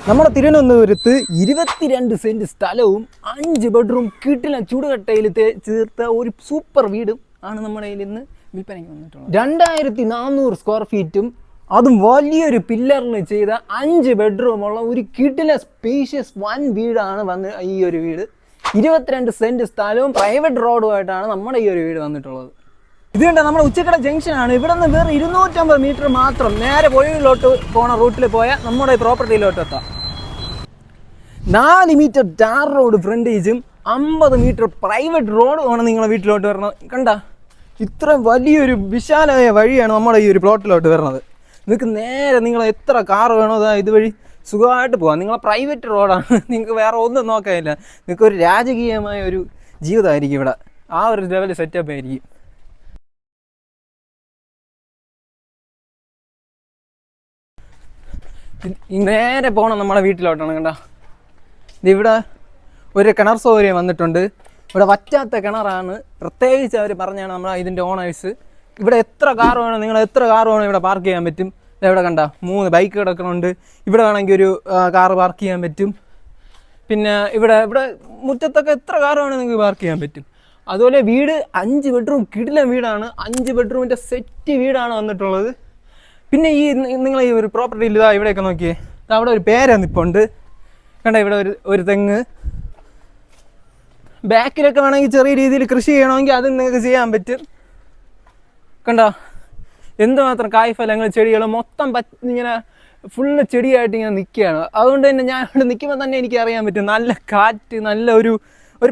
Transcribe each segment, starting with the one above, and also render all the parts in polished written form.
നമ്മുടെ തിരുവനന്തപുരത്ത് 22 സെന്റ് സ്ഥലവും 5 ബെഡ്റൂം കിട്ടില്ല ചൂടുകട്ടയിൽ ചേർത്ത ഒരു സൂപ്പർ വീടും ആണ് നമ്മുടെ കയ്യിൽ ഇന്ന് വിൽപ്പനയ്ക്ക് വന്നിട്ടുള്ളത്. 2400 സ്ക്വയർ ഫീറ്റും അതും വലിയൊരു പില്ലറിന് ചെയ്ത 5 ബെഡ്റൂമുള്ള ഒരു കിട്ടില്ല സ്പേഷ്യസ് വൻ വീടാണ് വന്ന് ഈ ഒരു വീട്. 22 സെന്റ് സ്ഥലവും പ്രൈവറ്റ് റോഡുമായിട്ടാണ് നമ്മുടെ ഈ ഒരു വീട് വന്നിട്ടുള്ളത്. ഇത് കണ്ട നമ്മുടെ ഉച്ചക്കട ജംഗ്ഷനാണ്. ഇവിടെ നിന്ന് വേറെ 250 മീറ്റർ മാത്രം നേരെ പൊഴിയിലോട്ട് പോണ റൂട്ടിൽ പോയാൽ നമ്മുടെ ഈ പ്രോപ്പർട്ടിയിലോട്ട് എത്താം. 4 മീറ്റർ ടാർ റോഡ് ഫ്രണ്ടേജും 50 മീറ്റർ പ്രൈവറ്റ് റോഡുമാണ് നിങ്ങളെ വീട്ടിലോട്ട് വരുന്നത്. കണ്ട ഇത്ര വലിയൊരു വിശാലമായ വഴിയാണ് നമ്മുടെ ഈ ഒരു പ്ലോട്ടിലോട്ട് വരുന്നത്. നിങ്ങൾക്ക് നേരെ നിങ്ങൾ എത്ര കാർ വേണോ ഇതുവഴി സുഖമായിട്ട് പോകാം. നിങ്ങളെ പ്രൈവറ്റ് റോഡാണ്, നിങ്ങൾക്ക് വേറെ ഒന്നും നോക്കാനില്ല. നിങ്ങൾക്ക് ഒരു രാജകീയമായ ഒരു ജീവിതമായിരിക്കും ഇവിടെ. ആ ഒരു ലെവൽ സെറ്റപ്പ് ആയിരിക്കും. നേരെ പോകണം നമ്മുടെ വീട്ടിലോട്ടാണ്. കണ്ട ഇവിടെ ഒരു കിണർ സൗകര്യം വന്നിട്ടുണ്ട്. ഇവിടെ വറ്റാത്ത കിണറാണ്, പ്രത്യേകിച്ച് അവർ പറഞ്ഞാണ് നമ്മൾ ഇതിൻ്റെ ഓണേഴ്സ്. ഇവിടെ എത്ര കാർ വേണം, നിങ്ങൾ എത്ര കാർ വേണം ഇവിടെ പാർക്ക് ചെയ്യാൻ പറ്റും. ഇവിടെ കണ്ട 3 ബൈക്ക് കിടക്കുന്നുണ്ട്. ഇവിടെ വേണമെങ്കിൽ ഒരു കാർ പാർക്ക് ചെയ്യാൻ പറ്റും. പിന്നെ ഇവിടെ മുറ്റത്തൊക്കെ എത്ര കാർ വേണം നിങ്ങൾക്ക് പാർക്ക് ചെയ്യാൻ പറ്റും. അതുപോലെ വീട് 5 ബെഡ്റൂം കിടിലൻ വീടാണ്. 5 ബെഡ്റൂമിൻ്റെ സെറ്റ് വീടാണ് വന്നിട്ടുള്ളത്. പിന്നെ ഈ നിങ്ങൾ ഈ ഒരു പ്രോപ്പർട്ടിയിൽ ഇതാ ഇവിടെയൊക്കെ നോക്കിയേ, അവിടെ ഒരു പേര നിൽപ്പുണ്ട്. കണ്ട ഇവിടെ ഒരു തെങ്ങ്. ബാക്കിലൊക്കെ വേണമെങ്കിൽ ചെറിയ രീതിയിൽ കൃഷി ചെയ്യണമെങ്കിൽ അത് നിങ്ങൾക്ക് ചെയ്യാൻ പറ്റും. കണ്ട എന്തുമാത്രം കായ്ഫലങ്ങൾ, ചെടികൾ മൊത്തം ഇങ്ങനെ ഫുള്ള് ചെടിയായിട്ട് ഇങ്ങനെ നിൽക്കുകയാണ്. അതുകൊണ്ട് തന്നെ ഞാൻ ഇവിടെ നിൽക്കുമ്പോൾ തന്നെ എനിക്ക് അറിയാൻ പറ്റും നല്ല കാറ്റ്, നല്ല ഒരു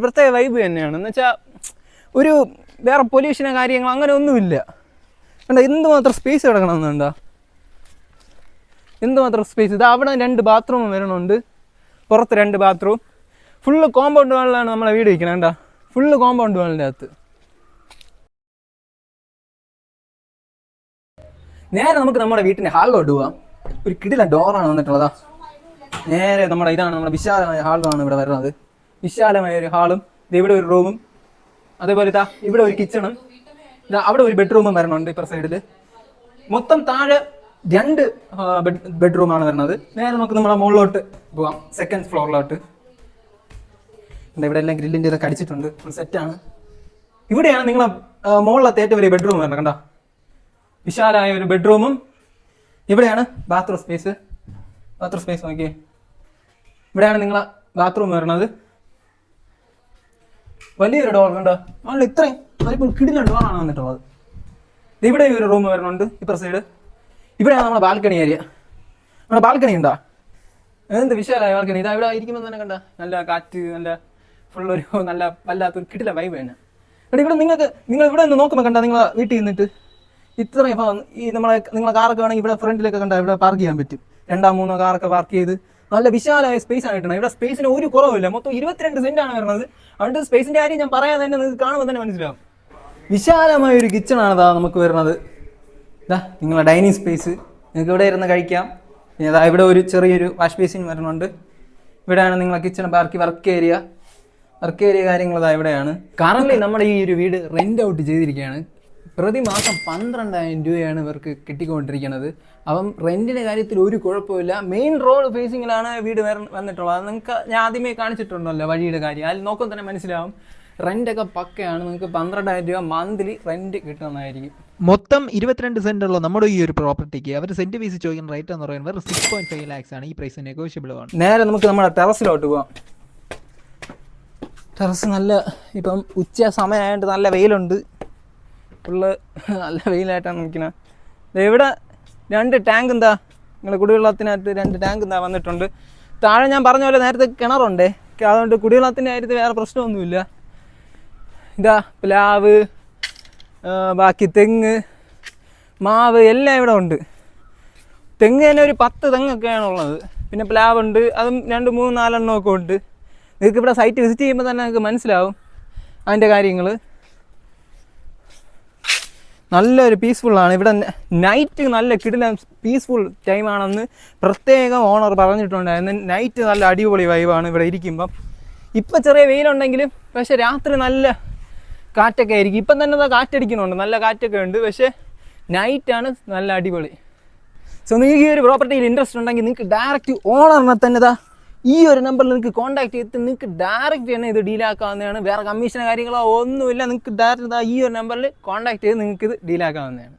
പ്രത്യേക വൈബ് തന്നെയാണ്. എന്ന് വെച്ചാൽ ഒരു വേറെ പൊല്യൂഷനോ കാര്യങ്ങളോ അങ്ങനെ ഒന്നുമില്ല. കണ്ട എന്തുമാത്രം സ്പേസ് കിടക്കണമെന്നുണ്ടോ, എന്തുമാത്രം സ്പേസ്. ഇത് അവിടെ 2 ബാത്റൂം വരണുണ്ട്, പുറത്ത് 2 ബാത്റൂം. ഫുള്ള് കോമ്പൗണ്ട് വാളിലാണ് നമ്മളെ വീട് വയ്ക്കണം. കണ്ട ഫുള്ള് കോമ്പൗണ്ട് വാളിൻ്റെ അകത്ത്. നേരെ നമുക്ക് നമ്മുടെ വീട്ടിൻ്റെ ഹാളിലോട്ട് പോവാം. ഒരു കിടിലൻ ഡോറാണ് വന്നിട്ടുള്ളതാ. നേരെ ഇതാണ് നമ്മുടെ വിശാലമായ ഹാളാണ് ഇവിടെ വരുന്നത്. വിശാലമായ ഒരു ഹാളും, ഇവിടെ ഒരു റൂമും, അതേപോലെ ഇവിടെ ഒരു കിച്ചണും, അവിടെ ഒരു ബെഡ്റൂമും വരണുണ്ട് ഇപ്പുറ സൈഡിൽ. മൊത്തം താഴെ 2 ബെഡ്റൂമാണ് വരുന്നത്. നേരെ നമുക്ക് നമ്മുടെ മുകളിലോട്ട് പോവാം, സെക്കൻഡ് ഫ്ലോറിലോട്ട്. ഇവിടെ എല്ലാം ഗ്രില്ലിൻ്റെ ഇതൊക്കെ അടിച്ചിട്ടുണ്ട്, ഫുൾ സെറ്റാണ്. ഇവിടെയാണ് നിങ്ങളെ മുകളിലത്തെ ഏറ്റവും വലിയ ബെഡ്റൂം വരുന്നത്. കണ്ട വിശാലമായ ഒരു ബെഡ്റൂമും, ഇവിടെയാണ് ബാത്റൂം സ്പേസ്. നോക്കിയേ, ഇവിടെയാണ് നിങ്ങളെ ബാത്റൂം വരുന്നത്. വലിയൊരു ഡോർ. കണ്ടോ നല്ല ഇത്രയും വലിപ്പം കിടിലൻ ഡോറാണ് വന്നിട്ടുള്ളത്. ഇവിടെ ഒരു റൂം വരുന്നുണ്ട് ഇപ്പുറ സൈഡ്. ഇവിടെയാണ് നമ്മുടെ ബാൽക്കണി ഏരിയ. നമ്മുടെ ബാൽക്കണി ഉണ്ടോ, എന്ത് വിശാലമായ ബാൽക്കണി. ഇതാ ഇവിടെ ഇരിക്കുമ്പോൾ തന്നെ കണ്ട നല്ല കാറ്റ്, നല്ല ഫുള്ളൊരു നല്ല വല്ലാത്തൊരു കിടില വൈബ് തന്നെ. ഇവിടെ നിങ്ങൾ ഇവിടെ നിന്ന് നോക്കുമ്പോൾ കണ്ട നിങ്ങളെ വീട്ടിൽ നിന്നിട്ട് ഇത്രയും ഈ നിങ്ങളെ കാറൊക്കെ വേണമെങ്കിൽ ഇവിടെ ഫ്രണ്ടിലൊക്കെ കണ്ട ഇവിടെ പാർക്ക് ചെയ്യാൻ പറ്റും. 2-3 കാറൊക്കെ പാർക്ക് ചെയ്ത് നല്ല വിശാലമായ സ്പേസ് ആണ് കിട്ടുന്നത്. ഇവിടെ സ്പേസിന് ഒരു കുറവില്ല. മൊത്തം 22 സെന്റാണ് വരുന്നത്. അതുകൊണ്ട് സ്പേസിന്റെ കാര്യം ഞാൻ പറയാതെ തന്നെ നിങ്ങൾക്ക് കാണുമ്പോൾ തന്നെ മനസ്സിലാവും. വിശാലമായ ഒരു കിച്ചണാണ് ഇതാ നമുക്ക് വരുന്നത്. ഇതാ നിങ്ങളെ ഡൈനിങ് സ്പേസ്, നിങ്ങൾക്ക് ഇവിടെ ഇരുന്ന് കഴിക്കാം. പിന്നെ ഇതാ ഇവിടെ ഒരു ചെറിയൊരു വാഷ് ബേസിൻ വരുന്നുണ്ട്. ഇവിടെയാണ് നിങ്ങളെ കിച്ചൺ, വർക്ക് ഏരിയ കാര്യങ്ങൾ ഇതാ ഇവിടെയാണ്. കറന്റ് നമ്മുടെ ഈ ഒരു വീട് റെന്റ് ഔട്ട് ചെയ്തിരിക്കുകയാണ്. പ്രതിമാസം 12,000 രൂപയാണ് ഇവർക്ക് കിട്ടിക്കൊണ്ടിരിക്കുന്നത്. അപ്പം റെന്റിന്റെ കാര്യത്തിൽ ഒരു കുഴപ്പമില്ല. മെയിൻ റോഡ് ഫേസിങ്ങിലാണ് വീട് വന്നിട്ടുള്ളത്. അത് നിങ്ങൾക്ക് ഞാൻ ആദ്യമേ കാണിച്ചിട്ടുണ്ടല്ലോ വഴിയുടെ കാര്യം. അതിൽ നോക്കുമ്പോൾ തന്നെ മനസ്സിലാവും റെന്റൊക്കെ പക്കയാണ്. നിങ്ങൾക്ക് 12,000 രൂപ മന്ത്ലി റെന്റ് കിട്ടുന്നതായിരിക്കും. മൊത്തം 22 സെന്റ് ഉള്ള നമ്മുടെ ഈ ഒരു പ്രോപ്പർട്ടിക്ക് അവർ സെന്റ് പീസ് ചോദിക്കുന്ന റേറ്റ് എന്ന് പറയുന്നത് 6.5 lakhs ആണ്. ഈ പ്രൈസ് നെഗോഷ്യബിൾ ആണ്. നേരെ നമുക്ക് നമ്മുടെ ടെറസിലോട്ട് പോവാം. ടെറസ് നല്ല ഇപ്പം ഉച്ച സമയമായിട്ട് നല്ല വെയിലുണ്ട്. ഫുള്ള് നല്ല വെയിലായിട്ടാണ് നിൽക്കുന്നത്. ഇവിടെ 2 ടാങ്ക് നിങ്ങൾ കുടിവെള്ളത്തിനകത്ത് 2 ടാങ്ക് വന്നിട്ടുണ്ട്. താഴെ ഞാൻ പറഞ്ഞ പോലെ നേരത്തെ കിണറുണ്ടേ, അതുകൊണ്ട് കുടിവെള്ളത്തിൻ്റെ കാര്യത്തിൽ വേറെ പ്രശ്നമൊന്നുമില്ല. ഇതാ പ്ലാവ്, ബാക്കി തെങ്ങ്, മാവ് എല്ലാം ഇവിടെ ഉണ്ട്. തെങ്ങ് തന്നെ ഒരു 10 തെങ്ങൊക്കെയാണ് ഉള്ളത്. പിന്നെ പ്ലാവുണ്ട്, അതും 2, 3, 4 എണ്ണമൊക്കെ ഉണ്ട്. നിങ്ങൾക്ക് ഇവിടെ സൈറ്റ് വിസിറ്റ് ചെയ്യുമ്പോൾ തന്നെ നിങ്ങൾക്ക് മനസ്സിലാവും അതിൻ്റെ കാര്യങ്ങൾ. നല്ലൊരു പീസ്ഫുള്ളാണ് ഇവിടെ. നൈറ്റ് നല്ല കിടിലൻ പീസ്ഫുൾ ടൈമാണെന്ന് പ്രത്യേകം ഓണർ പറഞ്ഞിട്ടുണ്ടായിരുന്നു. നൈറ്റ് നല്ല അടിപൊളി വൈബാണ് ഇവിടെ ഇരിക്കുമ്പം. ഇപ്പം ചെറിയ വെയിലുണ്ടെങ്കിലും പക്ഷേ രാത്രി നല്ല കാറ്റൊക്കെ ആയിരിക്കും. ഇപ്പം തന്നെ കാറ്റടിക്കുന്നുണ്ട്, നല്ല കാറ്റൊക്കെ ഉണ്ട്. പക്ഷേ നൈറ്റാണ് നല്ല അടിപൊളി. സോ നിങ്ങൾക്ക് ഈ ഒരു പ്രോപ്പർട്ടിയിൽ ഇൻട്രസ്റ്റ് ഉണ്ടെങ്കിൽ നിങ്ങൾക്ക് ഡയറക്റ്റ് ഓണറിനെ തന്നെ ഇതാ ഈ ഒരു നമ്പറിൽ നിങ്ങൾക്ക് കോൺടാക്ട് ചെയ്തിട്ട് നിങ്ങൾക്ക് ഡയറക്റ്റ് തന്നെ ഇത് ഡീലാക്കാവുന്നതാണ്. വേറെ കമ്മീഷനോ കാര്യങ്ങളോ ഒന്നുമില്ല. നിങ്ങൾക്ക് ഡയറക്റ്റ് ഈ ഒരു നമ്പറിൽ കോൺടാക്ട് ചെയ്ത് നിങ്ങൾക്ക് ഇത് ഡീലാക്കാവുന്നതാണ്.